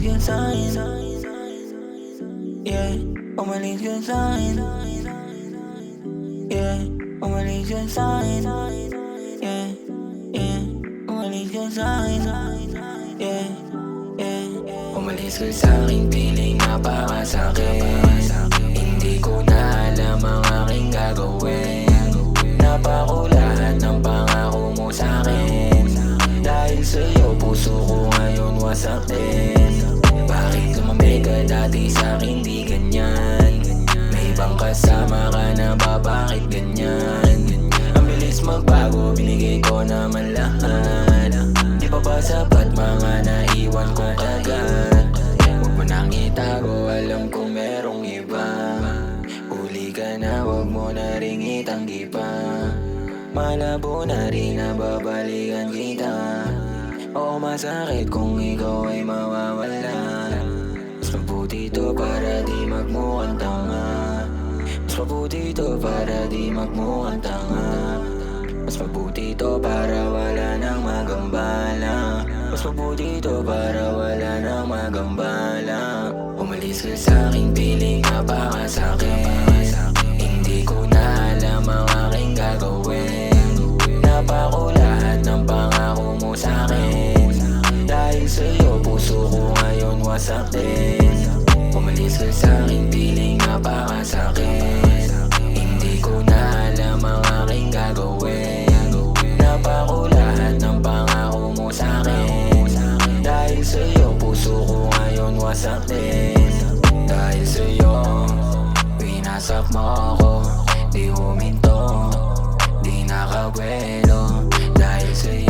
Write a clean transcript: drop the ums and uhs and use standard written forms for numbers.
ka sa'kin. Yeah, umalis ka sa'kin. Yeah, umalis ka sa'kin. Yeah, yeah, umalis ka sa'kin. Yeah, yeah, umalis ka sa'kin, piling napakasakit. Hindi ko na alam ang aking gagawin. Napako lahat ng pangako mo sa'kin. Dahil sa'yo puso ko ngayon wasak din. Bakit lumamig ka dati sa'kin di ganyan? May ibang kasama ka na ba, bakit ganyan? Ang bilis magbago, binigay ko naman lahat. Di pa ba sapat mga naiwan kong kagat? Huwag mo nang itago, alam kong merong iba. Huli ka na, huwag mo na ring itanggi pa. Malabo na rin na babalikan kita. Oo, masakit kung ikaw ay mawawala. Mas mabuti to para di magmukhang tanga. Mas mabuti to para di magmukhang tanga. Mas mabuti to para wala nang magambala. Mas mabuti to para wala nang magambala. Umalis ka sa'king piling napakasakit. Hindi ko na alam ang aking gagawin. Napako lahat ng pangako mo sa'kin. Dahil sa'yo puso ko ngayon wasak din. Umalis ka sa'king piling napakasakit. Hindi ko na alam ang aking gagawin. Napako lahat ng pangako mo sa'kin. Dahil sa'yo puso ko ngayon wasak din. Dahil sa'yo winasak mo ako. Di huminto, di nakawelo. Dahil sa'yo